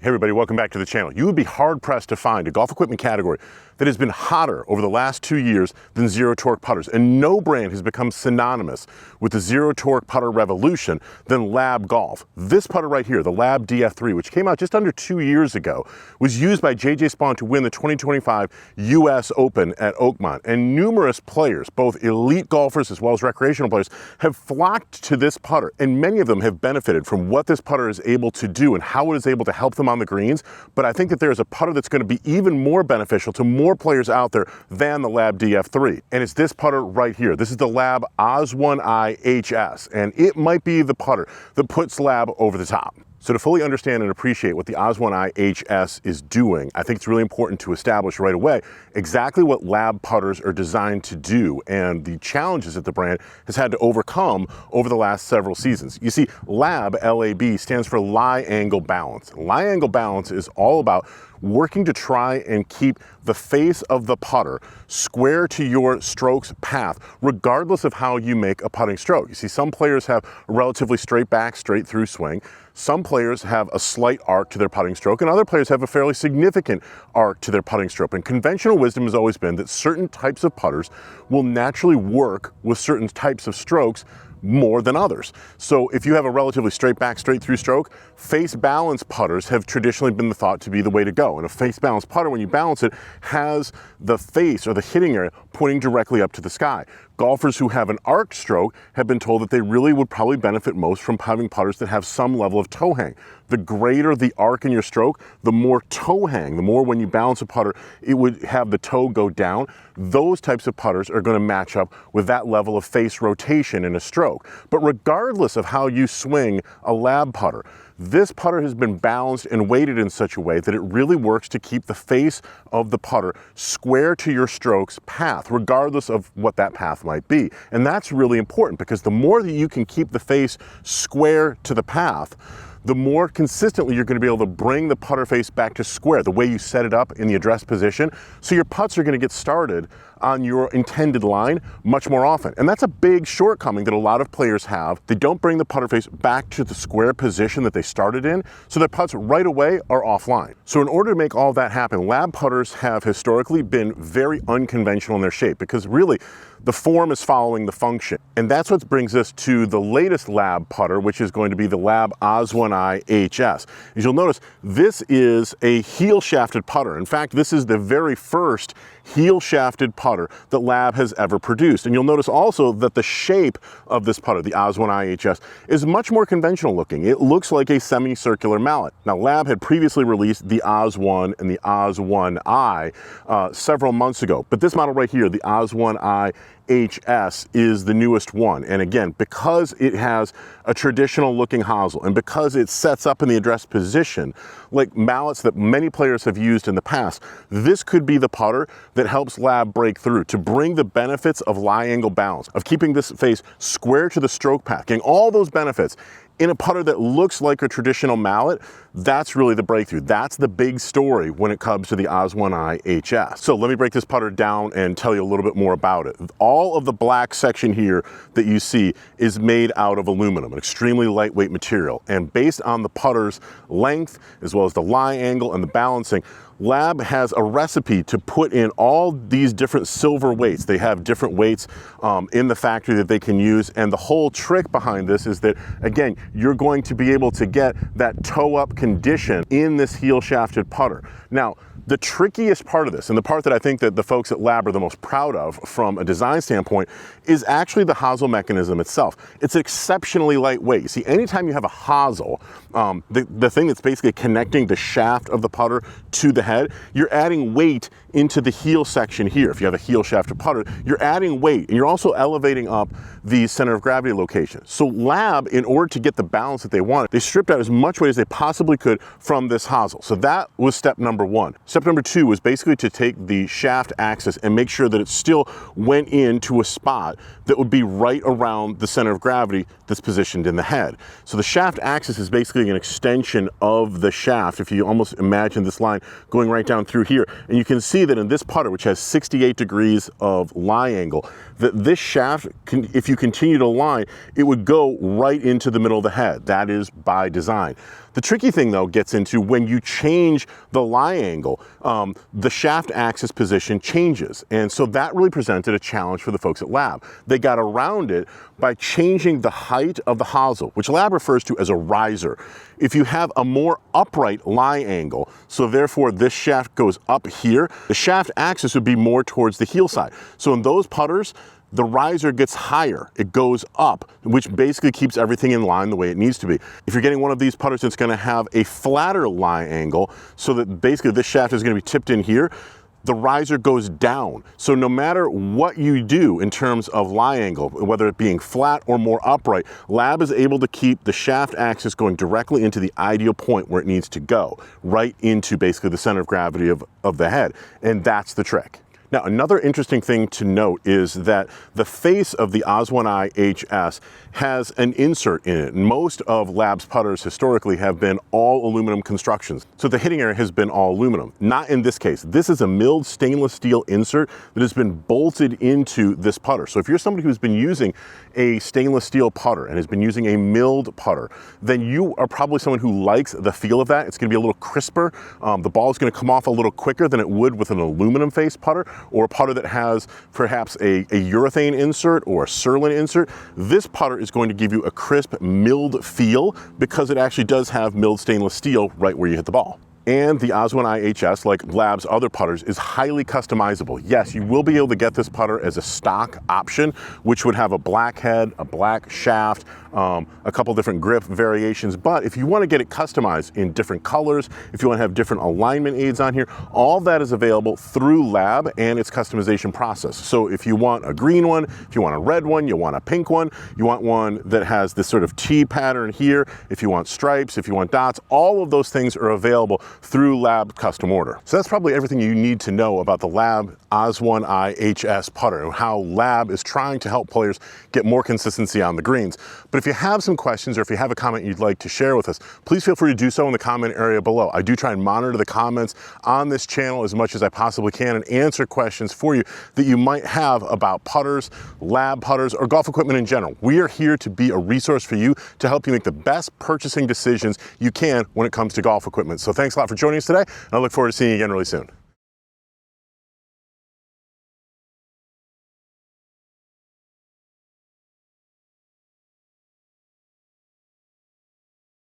Hey everybody, welcome back to the channel. You would be hard-pressed to find a golf equipment category that has been hotter over the last 2 years than zero torque putters, and no brand has become synonymous with the zero torque putter revolution than LAB Golf. This putter right here, the LAB DF3, which came out just under 2 years ago, was used by J.J. Spaun to win the 2025 U.S. Open at Oakmont, and numerous players, both elite golfers as well as recreational players, have flocked to this putter, and many of them have benefited from what this putter is able to do and how it is able to help them on the greens. But I think that there's a putter that's going to be even more beneficial to more players out there than the LAB DF3, and it's this putter right here. This is the LAB OZ.1i HS, and it might be the putter that puts LAB over the top. So to fully understand and appreciate what the OZ.1i HS is doing, I think it's really important to establish right away exactly what LAB putters are designed to do and the challenges that the brand has had to overcome over the last several seasons. You see, LAB, L.A.B, stands for lie angle balance. Lie angle balance is all about working to try and keep the face of the putter square to your stroke's path, regardless of how you make a putting stroke. You see, some players have a relatively straight back, straight through swing. Some players have a slight arc to their putting stroke, and other players have a fairly significant arc to their putting stroke. And conventional wisdom has always been that certain types of putters will naturally work with certain types of strokes more than others. So if you have a relatively straight back, straight through stroke, face balance putters have traditionally been the thought to be the way to go. And a face balance putter, when you balance it, has the face or the hitting area pointing directly up to the sky. Golfers who have an arc stroke have been told that they really would probably benefit most from having putters that have some level of toe hang. The greater the arc in your stroke, the more toe hang, the more when you balance a putter, it would have the toe go down. Those types of putters are going to match up with that level of face rotation in a stroke. But regardless of how you swing a LAB putter, this putter has been balanced and weighted in such a way that it really works to keep the face of the putter square to your stroke's path, regardless of what that path might be. And that's really important, because the more that you can keep the face square to the path, the more consistently you're going to be able to bring the putter face back to square, the way you set it up in the address position. So your putts are going to get started on your intended line much more often. And that's a big shortcoming that a lot of players have. They don't bring the putter face back to the square position that they started in, so their putts right away are offline. So in order to make all that happen, LAB putters have historically been very unconventional in their shape, because really the form is following the function. And that's what brings us to the latest LAB putter, which is going to be the LAB OZ.1i HS. As you'll notice, this is a heel shafted putter. In fact, this is the very first heel shafted putter that LAB has ever produced. And you'll notice also that the shape of this putter, the OZ.1i HS, is much more conventional looking. It looks like a semicircular mallet. Now, LAB had previously released the OZ.1 and the OZ.1i several months ago, but this model right here, the OZ.1i HS, is the newest one. And again, because it has a traditional looking hosel and because it sets up in the address position like mallets that many players have used in the past, this could be the putter that helps LAB break through to bring the benefits of lie angle balance, of keeping this face square to the stroke path, getting all those benefits in a putter that looks like a traditional mallet. That's really the breakthrough. That's the big story when it comes to the OZ.1i HS. So let me break this putter down and tell you a little bit more about it. All of the black section here that you see is made out of aluminum, an extremely lightweight material. And based on the putter's length, as well as the lie angle and the balancing, LAB has a recipe to put in all these different silver weights. They have different weights in the factory that they can use, and the whole trick behind this is that, again, you're going to be able to get that toe-up condition in this heel-shafted putter. Now, the trickiest part of this, and the part that I think that the folks at LAB are the most proud of from a design standpoint, is actually the hosel mechanism itself. It's exceptionally lightweight. You see, anytime you have a hosel, the thing that's basically connecting the shaft of the putter to the head, you're adding weight into the heel section here. If you have a heel shafted putter, you're adding weight, and you're also elevating up the center of gravity location. So LAB, in order to get the balance that they wanted, they stripped out as much weight as they possibly could from this hosel. So that was step number one. Step number two was basically to take the shaft axis and make sure that it still went into a spot that would be right around the center of gravity that's positioned in the head. So the shaft axis is basically an extension of the shaft, if you almost imagine this line going right down through here. And you can see that in this putter, which has 68 degrees of lie angle, that this shaft, if you continue to line, it would go right into the middle of the head. That is by design. The tricky thing though gets into when you change the lie angle, the shaft axis position changes. And so that really presented a challenge for the folks at LAB. They got around it by changing the height of the hosel, which LAB refers to as a riser. If you have a more upright lie angle, so therefore this shaft goes up here, the shaft axis would be more towards the heel side. So in those putters, the riser gets higher, it goes up, which basically keeps everything in line the way it needs to be. If you're getting one of these putters that's gonna have a flatter lie angle, so that basically this shaft is gonna be tipped in here, the riser goes down. So no matter what you do in terms of lie angle, whether it being flat or more upright, LAB is able to keep the shaft axis going directly into the ideal point where it needs to go, right into basically the center of gravity of the head. And that's the trick. Now, another interesting thing to note is that the face of the OZ.1i HS has an insert in it. Most of LAB's putters historically have been all aluminum constructions, so the hitting area has been all aluminum. Not in this case. This is a milled stainless steel insert that has been bolted into this putter. So if you're somebody who's been using a stainless steel putter and has been using a milled putter, then you are probably someone who likes the feel of that. It's going to be a little crisper. The ball is going to come off a little quicker than it would with an aluminum face putter, or a putter that has perhaps a urethane insert or a Surlyn insert. This putter is going to give you a crisp milled feel because it actually does have milled stainless steel right where you hit the ball. And the OZ.1i HS, like LAB's other putters, is highly customizable. Yes, you will be able to get this putter as a stock option, which would have a black head, a black shaft, a couple different grip variations. But if you want to get it customized in different colors, if you want to have different alignment aids on here, all that is available through LAB and its customization process. So if you want a green one, if you want a red one, you want a pink one, you want one that has this sort of T pattern here, if you want stripes, if you want dots, all of those things are available through LAB custom order. So that's probably everything you need to know about the LAB OZ.1i HS putter and how LAB is trying to help players get more consistency on the greens. But if you have some questions or if you have a comment you'd like to share with us, please feel free to do so in the comment area below. I do try and monitor the comments on this channel as much as I possibly can and answer questions for you that you might have about putters, LAB putters, or golf equipment in general. We are here to be a resource for you to help you make the best purchasing decisions you can when it comes to golf equipment. So thanks a lot for joining us today, and I look forward to seeing you again really soon.